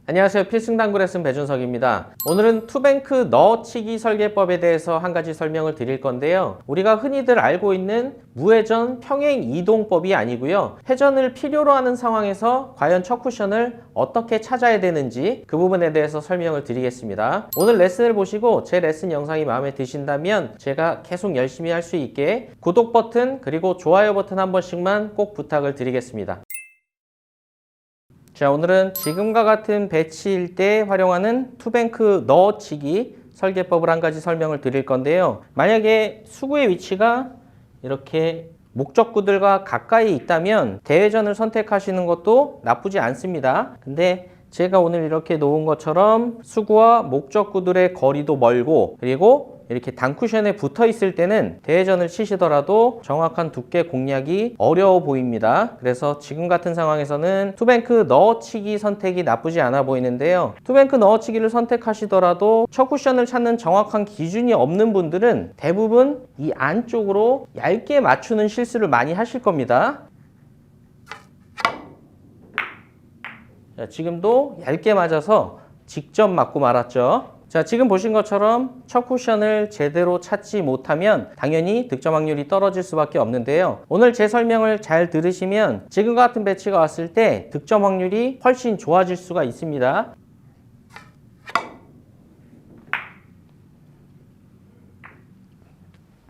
안녕하세요. 필승당구 레슨 배준석입니다. 오늘은 투뱅크 넣어치기 설계법에 대해서 한 가지 설명을 드릴 건데요. 우리가 흔히들 알고 있는 무회전 평행 이동법이 아니고요. 회전을 필요로 하는 상황에서 과연 첫 쿠션을 어떻게 찾아야 되는지 그 부분에 대해서 설명을 드리겠습니다. 오늘 레슨을 보시고 제 레슨 영상이 마음에 드신다면 제가 계속 열심히 할 수 있게 구독 버튼 그리고 좋아요 버튼 한 번씩만 꼭 부탁을 드리겠습니다. 자, 오늘은 지금과 같은 배치일 때 활용하는 투뱅크 넣어치기 설계법을 한 가지 설명을 드릴 건데요. 만약에 수구의 위치가 이렇게 목적구들과 가까이 있다면 대회전을 선택하시는 것도 나쁘지 않습니다. 근데 제가 오늘 이렇게 놓은 것처럼 수구와 목적구들의 거리도 멀고 그리고 이렇게 단쿠션에 붙어 있을 때는 대회전을 치시더라도 정확한 두께 공략이 어려워 보입니다. 그래서 지금 같은 상황에서는 투뱅크 넣어치기 선택이 나쁘지 않아 보이는데요. 투뱅크 넣어치기를 선택하시더라도 첫 쿠션을 찾는 정확한 기준이 없는 분들은 대부분 이 안쪽으로 얇게 맞추는 실수를 많이 하실 겁니다. 자, 지금도 얇게 맞아서 직접 맞고 말았죠. 자, 지금 보신 것처럼 첫 쿠션을 제대로 찾지 못하면 당연히 득점 확률이 떨어질 수밖에 없는데요. 오늘 제 설명을 잘 들으시면 지금과 같은 배치가 왔을 때 득점 확률이 훨씬 좋아질 수가 있습니다.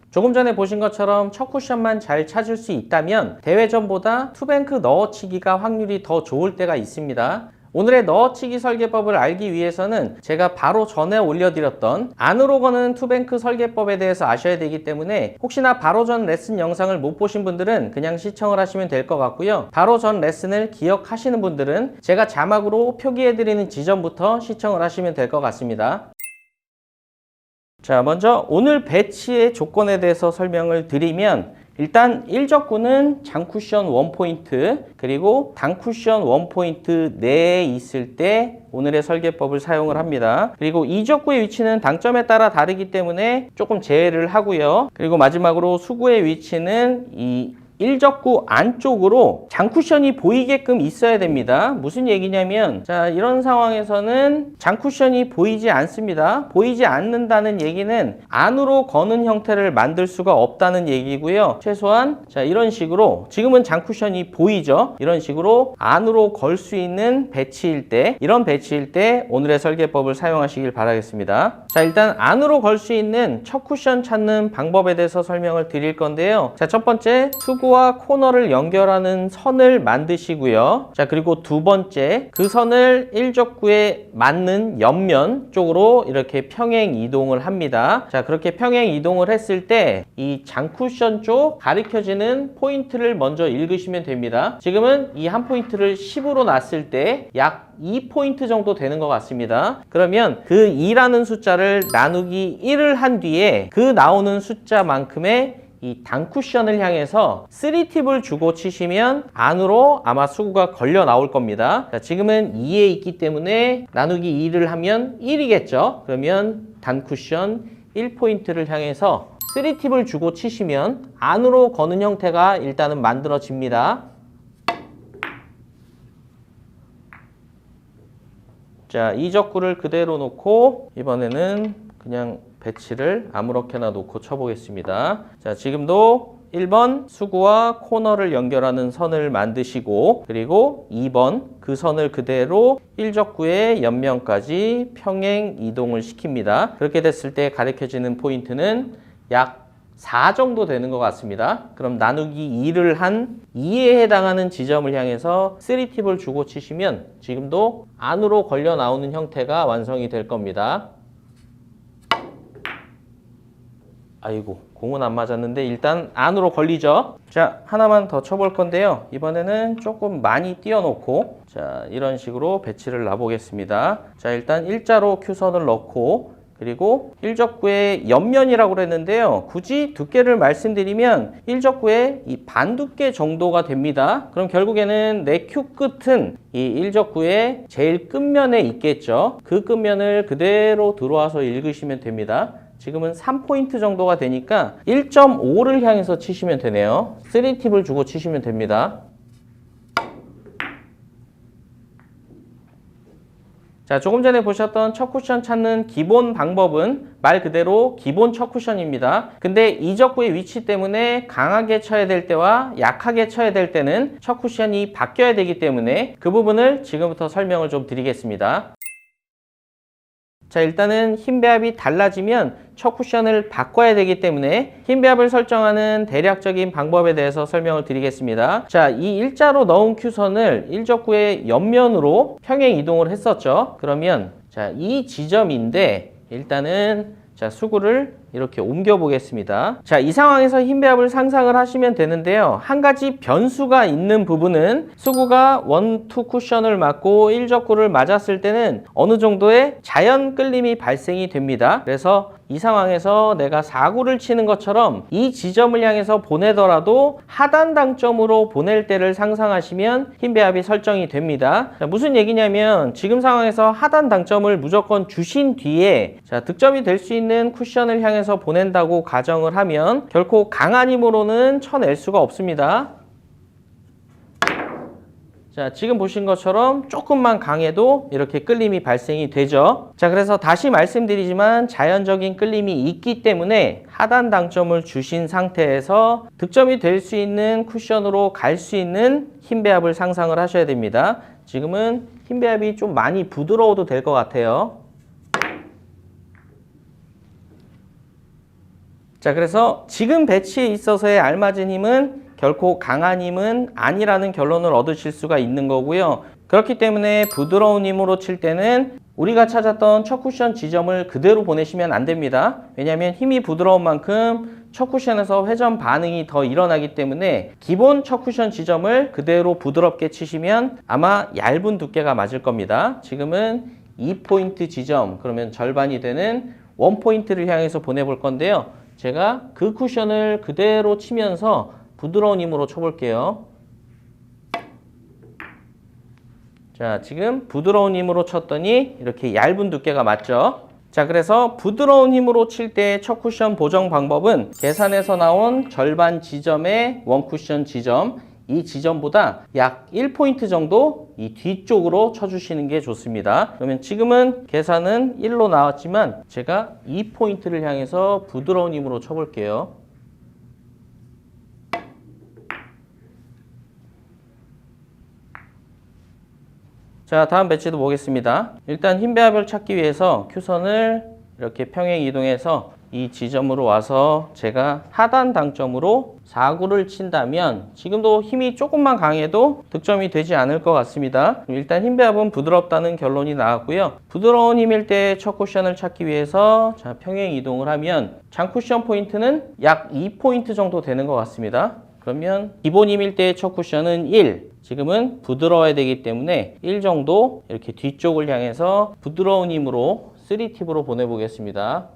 조금 전에 보신 것처럼 첫 쿠션만 잘 찾을 수 있다면 대회전보다 투뱅크 넣어치기가 확률이 더 좋을 때가 있습니다. 오늘의 넣어치기 설계법을 알기 위해서는 제가 바로 전에 올려드렸던 안으로 거는 투뱅크 설계법에 대해서 아셔야 되기 때문에 혹시나 바로 전 레슨 영상을 못 보신 분들은 그냥 시청을 하시면 될 것 같고요. 바로 전 레슨을 기억하시는 분들은 제가 자막으로 표기해드리는 지점부터 시청을 하시면 될 것 같습니다. 자, 먼저 오늘 배치의 조건에 대해서 설명을 드리면 일단 1적구는 장쿠션 1포인트 그리고 단쿠션 1포인트 내에 있을 때 오늘의 설계법을 사용을 합니다. 그리고 2적구의 위치는 당점에 따라 다르기 때문에 조금 제외를 하고요. 그리고 마지막으로 수구의 위치는 이 1적구 안쪽으로 장쿠션이 보이게끔 있어야 됩니다. 무슨 얘기냐면 자, 이런 상황에서는 장쿠션이 보이지 않습니다. 보이지 않는다는 얘기는 안으로 거는 형태를 만들 수가 없다는 얘기고요. 최소한 자, 이런 식으로 지금은 장쿠션이 보이죠. 이런 식으로 안으로 걸 수 있는 배치일 때 이런 배치일 때 오늘의 설계법을 사용하시길 바라겠습니다. 자, 일단 안으로 걸 수 있는 첫 쿠션 찾는 방법에 대해서 설명을 드릴 건데요. 자, 첫 번째 수구 와 코너를 연결하는 선을 만드시고요. 자, 그리고 두 번째 그 선을 1적구에 맞는 옆면 쪽으로 이렇게 평행 이동을 합니다. 자, 그렇게 평행 이동을 했을 때 이 장쿠션 쪽 가리켜지는 포인트를 먼저 읽으시면 됩니다. 지금은 이 한 포인트를 10으로 놨을 때 약 2포인트 정도 되는 것 같습니다. 그러면 그 2라는 숫자를 나누기 1을 한 뒤에 그 나오는 숫자만큼의 이 단쿠션을 향해서 3팁을 주고 치시면 안으로 아마 수구가 걸려 나올 겁니다. 자, 지금은 2에 있기 때문에 나누기 2를 하면 1이겠죠. 그러면 단쿠션 1포인트를 향해서 3팁을 주고 치시면 안으로 거는 형태가 일단은 만들어집니다. 자, 2적구를 그대로 놓고 이번에는 그냥 배치를 아무렇게나 놓고 쳐보겠습니다. 자, 지금도 1번 수구와 코너를 연결하는 선을 만드시고 그리고 2번 그 선을 그대로 1적구의 옆면까지 평행 이동을 시킵니다. 그렇게 됐을 때 가리켜지는 포인트는 약 4 정도 되는 것 같습니다. 그럼 나누기 2를 한 2에 해당하는 지점을 향해서 3팁을 주고 치시면 지금도 안으로 걸려 나오는 형태가 완성이 될 겁니다. 아이고, 공은 안 맞았는데 일단 안으로 걸리죠. 자, 하나만 더 쳐볼 건데요. 이번에는 조금 많이 띄워놓고 자, 이런 식으로 배치를 놔보겠습니다. 자, 일단 일자로 큐선을 넣고 그리고 1적구의 옆면이라고 그랬는데요. 굳이 두께를 말씀드리면 1적구의 이 반두께 정도가 됩니다. 그럼 결국에는 내 큐 끝은 이 1적구의 제일 끝면에 있겠죠. 그 끝면을 그대로 들어와서 읽으시면 됩니다. 지금은 3포인트 정도가 되니까 1.5를 향해서 치시면 되네요. 3팁을 주고 치시면 됩니다. 자, 조금 전에 보셨던 첫 쿠션 찾는 기본 방법은 말 그대로 기본 첫 쿠션입니다. 근데 이적구의 위치 때문에 강하게 쳐야 될 때와 약하게 쳐야 될 때는 첫 쿠션이 바뀌어야 되기 때문에 그 부분을 지금부터 설명을 좀 드리겠습니다. 자, 일단은 힘 배합이 달라지면 첫 쿠션을 바꿔야 되기 때문에 힘 배합을 설정하는 대략적인 방법에 대해서 설명을 드리겠습니다. 자, 이 일자로 넣은 큐선을 일적구의 옆면으로 평행 이동을 했었죠. 그러면 자, 이 지점인데 일단은 자, 수구를 이렇게 옮겨 보겠습니다. 자, 이 상황에서 힘 배합을 상상을 하시면 되는데요. 한 가지 변수가 있는 부분은 수구가 1, 2 쿠션을 맞고 1적구를 맞았을 때는 어느 정도의 자연 끌림이 발생이 됩니다. 그래서 이 상황에서 내가 4구를 치는 것처럼 이 지점을 향해서 보내더라도 하단 당점으로 보낼 때를 상상하시면 힘 배합이 설정이 됩니다. 자, 무슨 얘기냐면 지금 상황에서 하단 당점을 무조건 주신 뒤에 자, 득점이 될 수 있는 쿠션을 향해서 보낸다고 가정을 하면 결코 강한 힘으로는 쳐낼 수가 없습니다. 자, 지금 보신 것처럼 조금만 강해도 이렇게 끌림이 발생이 되죠. 자, 그래서 다시 말씀드리지만 자연적인 끌림이 있기 때문에 하단 당점을 주신 상태에서 득점이 될 수 있는 쿠션으로 갈 수 있는 힘 배합을 상상을 하셔야 됩니다. 지금은 힘 배합이 좀 많이 부드러워도 될 것 같아요. 자, 그래서 지금 배치에 있어서의 알맞은 힘은 결코 강한 힘은 아니라는 결론을 얻으실 수가 있는 거고요. 그렇기 때문에 부드러운 힘으로 칠 때는 우리가 찾았던 첫 쿠션 지점을 그대로 보내시면 안 됩니다. 왜냐하면 힘이 부드러운 만큼 첫 쿠션에서 회전 반응이 더 일어나기 때문에 기본 첫 쿠션 지점을 그대로 부드럽게 치시면 아마 얇은 두께가 맞을 겁니다. 지금은 2포인트 지점, 그러면 절반이 되는 1포인트를 향해서 보내볼 건데요. 제가 그 쿠션을 그대로 치면서 부드러운 힘으로 쳐볼게요. 자, 지금 부드러운 힘으로 쳤더니 이렇게 얇은 두께가 맞죠? 자, 그래서 부드러운 힘으로 칠 때 첫 쿠션 보정 방법은 계산에서 나온 절반 지점의 원 쿠션 지점, 이 지점보다 약 1포인트 정도 이 뒤쪽으로 쳐주시는 게 좋습니다. 그러면 지금은 계산은 1로 나왔지만 제가 2포인트를 향해서 부드러운 힘으로 쳐볼게요. 자, 다음 배치도 보겠습니다. 일단 힘 배합을 찾기 위해서 큐선을 이렇게 평행 이동해서 이 지점으로 와서 제가 하단 당점으로 4구를 친다면 지금도 힘이 조금만 강해도 득점이 되지 않을 것 같습니다. 일단 힘 배합은 부드럽다는 결론이 나왔고요. 부드러운 힘일 때 첫 쿠션을 찾기 위해서 자, 평행 이동을 하면 장 쿠션 포인트는 약 2포인트 정도 되는 것 같습니다. 그러면 기본 힘일 때의 첫 쿠션은 1, 지금은 부드러워야 되기 때문에 1 정도 이렇게 뒤쪽을 향해서 부드러운 힘으로 3팁으로 보내보겠습니다.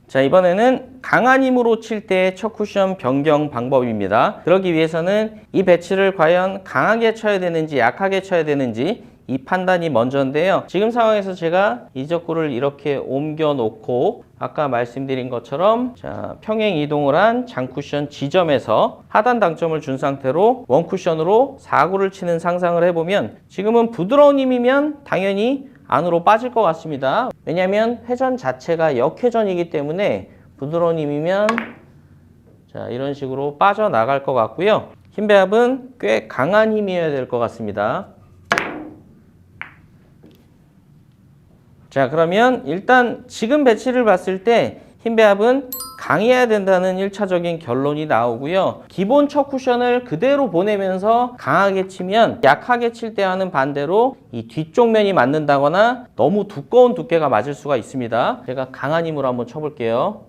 자, 이번에는 강한 힘으로 칠 때 첫 쿠션 변경 방법입니다. 그러기 위해서는 이 배치를 과연 강하게 쳐야 되는지 약하게 쳐야 되는지 이 판단이 먼저인데요. 지금 상황에서 제가 이적구를 이렇게 옮겨 놓고 아까 말씀드린 것처럼 자, 평행 이동을 한 장쿠션 지점에서 하단 당점을 준 상태로 원쿠션으로 4구를 치는 상상을 해보면 지금은 부드러운 힘이면 당연히 안으로 빠질 것 같습니다. 왜냐하면 회전 자체가 역회전이기 때문에 부드러운 힘이면 자, 이런 식으로 빠져나갈 것 같고요. 힘 배합은 꽤 강한 힘이어야 될 것 같습니다. 자, 그러면 일단 지금 배치를 봤을 때 힘 배합은 강해야 된다는 1차적인 결론이 나오고요. 기본 첫 쿠션을 그대로 보내면서 강하게 치면 약하게 칠 때와는 반대로 이 뒤쪽 면이 맞는다거나 너무 두꺼운 두께가 맞을 수가 있습니다. 제가 강한 힘으로 한번 쳐볼게요.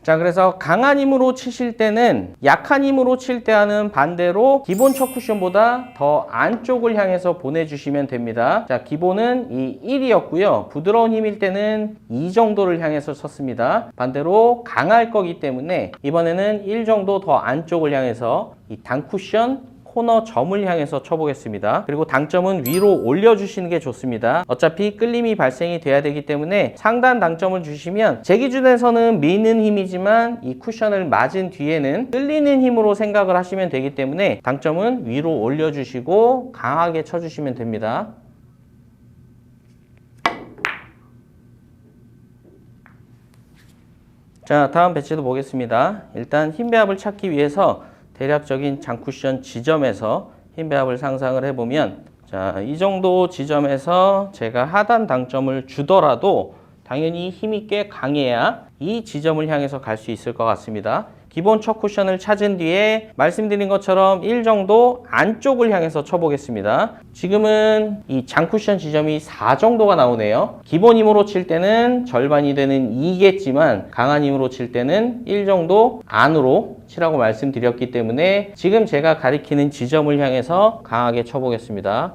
자, 그래서 강한 힘으로 치실 때는 약한 힘으로 칠 때와는 반대로 기본 첫 쿠션보다 더 안쪽을 향해서 보내주시면 됩니다. 자, 기본은 이 1이었고요. 부드러운 힘일 때는 2 정도를 향해서 쳤습니다. 반대로 강할 거기 때문에 이번에는 1 정도 더 안쪽을 향해서 이 단 쿠션 코너 점을 향해서 쳐보겠습니다. 그리고 당점은 위로 올려주시는 게 좋습니다. 어차피 끌림이 발생이 돼야 되기 때문에 상단 당점을 주시면 제 기준에서는 미는 힘이지만 이 쿠션을 맞은 뒤에는 끌리는 힘으로 생각을 하시면 되기 때문에 당점은 위로 올려주시고 강하게 쳐주시면 됩니다. 자, 다음 배치도 보겠습니다. 일단 힘 배합을 찾기 위해서 대략적인 장쿠션 지점에서 힘 배합을 상상을 해보면, 자, 이 정도 지점에서 제가 하단 당점을 주더라도 당연히 힘이 꽤 강해야 이 지점을 향해서 갈 수 있을 것 같습니다. 기본 첫 쿠션을 찾은 뒤에 말씀드린 것처럼 1 정도 안쪽을 향해서 쳐보겠습니다. 지금은 이 장쿠션 지점이 4 정도가 나오네요. 기본 힘으로 칠 때는 절반이 되는 2겠지만 강한 힘으로 칠 때는 1 정도 안으로 치라고 말씀드렸기 때문에 지금 제가 가리키는 지점을 향해서 강하게 쳐보겠습니다.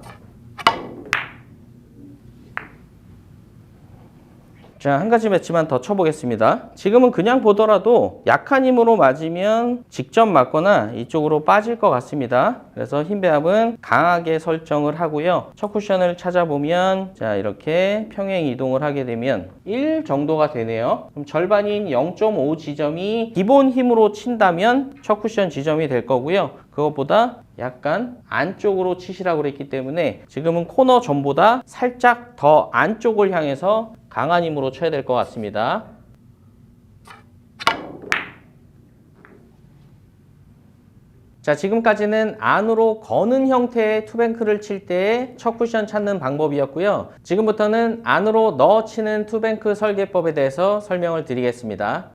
자, 한 가지 배치만 더 쳐보겠습니다. 지금은 그냥 보더라도 약한 힘으로 맞으면 직접 맞거나 이쪽으로 빠질 것 같습니다. 그래서 힘 배합은 강하게 설정을 하고요. 첫 쿠션을 찾아보면, 자, 이렇게 평행 이동을 하게 되면 1 정도가 되네요. 그럼 절반인 0.5 지점이 기본 힘으로 친다면 첫 쿠션 지점이 될 거고요. 그것보다 약간 안쪽으로 치시라고 그랬기 때문에 지금은 코너 점보다 살짝 더 안쪽을 향해서 강한 힘으로 쳐야 될 것 같습니다. 자, 지금까지는 안으로 거는 형태의 투뱅크를 칠 때의 첫 쿠션 찾는 방법이었고요. 지금부터는 안으로 넣어 치는 투뱅크 설계법에 대해서 설명을 드리겠습니다.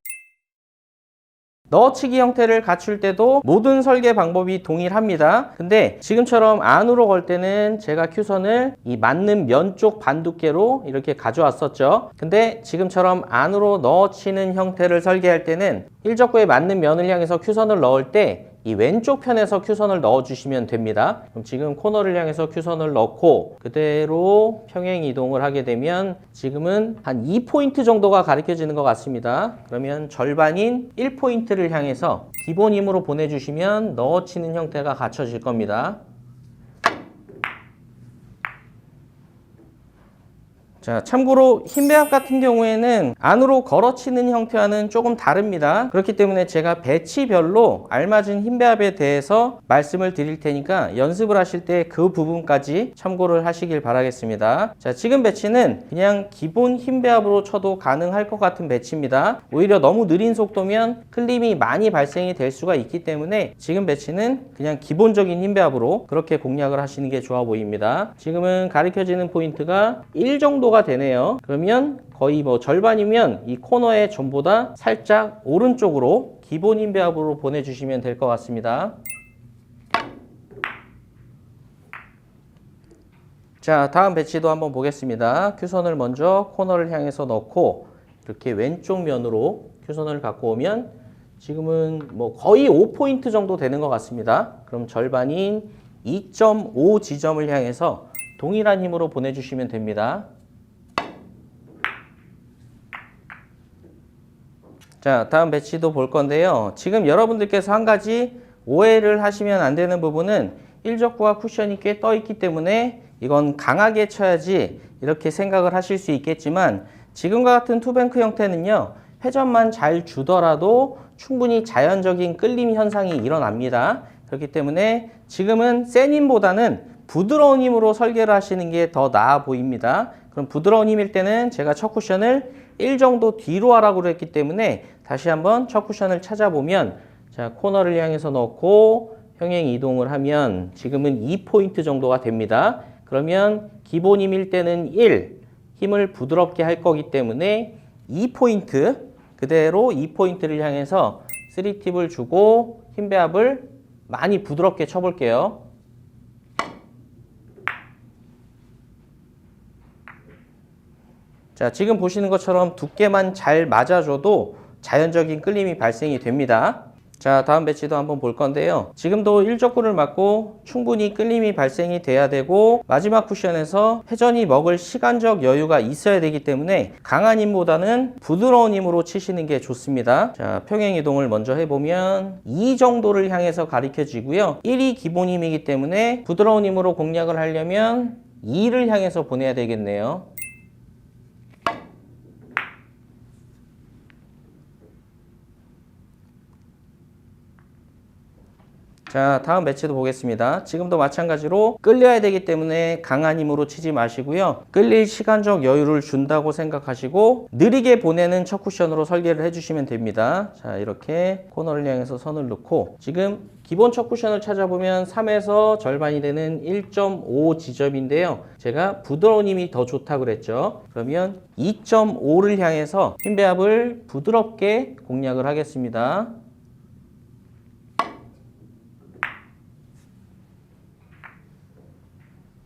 넣어치기 형태를 갖출 때도 모든 설계 방법이 동일합니다. 근데 지금처럼 안으로 걸 때는 제가 큐선을 이 맞는 면 쪽 반두께로 이렇게 가져왔었죠. 근데 지금처럼 안으로 넣어치는 형태를 설계할 때는 일적구에 맞는 면을 향해서 큐선을 넣을 때 이 왼쪽 편에서 큐선을 넣어주시면 됩니다. 그럼 지금 코너를 향해서 큐선을 넣고 그대로 평행 이동을 하게 되면 지금은 한 2포인트 정도가 가리켜지는 것 같습니다. 그러면 절반인 1포인트를 향해서 기본 힘으로 보내주시면 넣어치는 형태가 갖춰질 겁니다. 자, 참고로 힘 배합 같은 경우에는 안으로 걸어치는 형태와는 조금 다릅니다. 그렇기 때문에 제가 배치별로 알맞은 힘 배합에 대해서 말씀을 드릴 테니까 연습을 하실 때 그 부분까지 참고를 하시길 바라겠습니다. 자, 지금 배치는 그냥 기본 힘 배합으로 쳐도 가능할 것 같은 배치입니다. 오히려 너무 느린 속도면 클림이 많이 발생이 될 수가 있기 때문에 지금 배치는 그냥 기본적인 힘 배합으로 그렇게 공략을 하시는 게 좋아 보입니다. 지금은 가리켜지는 포인트가 1 정도가 되네요. 그러면 거의 뭐 절반이면 이 코너의 점보다 살짝 오른쪽으로 기본 힘 배합으로 보내주시면 될 것 같습니다. 자, 다음 배치도 한번 보겠습니다. 큐선을 먼저 코너를 향해서 넣고 이렇게 왼쪽 면으로 큐선을 갖고 오면 지금은 뭐 거의 5포인트 정도 되는 것 같습니다. 그럼 절반인 2.5 지점을 향해서 동일한 힘으로 보내주시면 됩니다. 자, 다음 배치도 볼 건데요. 지금 여러분들께서 한 가지 오해를 하시면 안 되는 부분은 일적구와 쿠션이 꽤 떠 있기 때문에 이건 강하게 쳐야지 이렇게 생각을 하실 수 있겠지만 지금과 같은 투뱅크 형태는요. 회전만 잘 주더라도 충분히 자연적인 끌림 현상이 일어납니다. 그렇기 때문에 지금은 센 힘보다는 부드러운 힘으로 설계를 하시는 게 더 나아 보입니다. 그럼 부드러운 힘일 때는 제가 첫 쿠션을 1 정도 뒤로 하라고 그랬기 때문에 다시 한번 첫 쿠션을 찾아보면 자, 코너를 향해서 넣고 평행 이동을 하면 지금은 2포인트 정도가 됩니다. 그러면 기본 힘일 때는 1, 힘을 부드럽게 할 거기 때문에 2포인트, 그대로 2포인트를 향해서 3팁을 주고 힘 배합을 많이 부드럽게 쳐볼게요. 자, 지금 보시는 것처럼 두께만 잘 맞아줘도 자연적인 끌림이 발생이 됩니다. 자, 다음 배치도 한번 볼 건데요. 지금도 1족구를 맞고 충분히 끌림이 발생이 돼야 되고 마지막 쿠션에서 회전이 먹을 시간적 여유가 있어야 되기 때문에 강한 힘보다는 부드러운 힘으로 치시는 게 좋습니다. 자, 평행 이동을 먼저 해보면 2 정도를 향해서 가리켜 지고요. 1이 기본 힘이기 때문에 부드러운 힘으로 공략을 하려면 2를 향해서 보내야 되겠네요. 자, 다음 매치도 보겠습니다. 지금도 마찬가지로 끌려야 되기 때문에 강한 힘으로 치지 마시고요. 끌릴 시간적 여유를 준다고 생각하시고 느리게 보내는 첫 쿠션으로 설계를 해주시면 됩니다. 자, 이렇게 코너를 향해서 선을 넣고 지금 기본 첫 쿠션을 찾아보면 3에서 절반이 되는 1.5 지점인데요. 제가 부드러운 힘이 더 좋다고 그랬죠. 그러면 2.5를 향해서 힘 배합을 부드럽게 공략을 하겠습니다.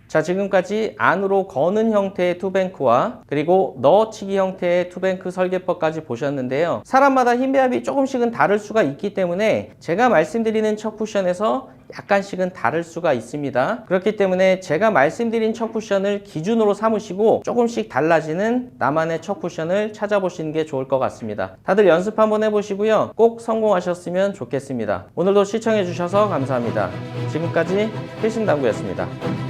자, 지금까지 안으로 거는 형태의 투뱅크와 그리고 넣어치기 형태의 투뱅크 설계법까지 보셨는데요. 사람마다 힘 배합이 조금씩은 다를 수가 있기 때문에 제가 말씀드리는 첫 쿠션에서 약간씩은 다를 수가 있습니다. 그렇기 때문에 제가 말씀드린 첫 쿠션을 기준으로 삼으시고 조금씩 달라지는 나만의 첫 쿠션을 찾아보시는 게 좋을 것 같습니다. 다들 연습 한번 해보시고요. 꼭 성공하셨으면 좋겠습니다. 오늘도 시청해 주셔서 감사합니다. 지금까지 필승당구였습니다.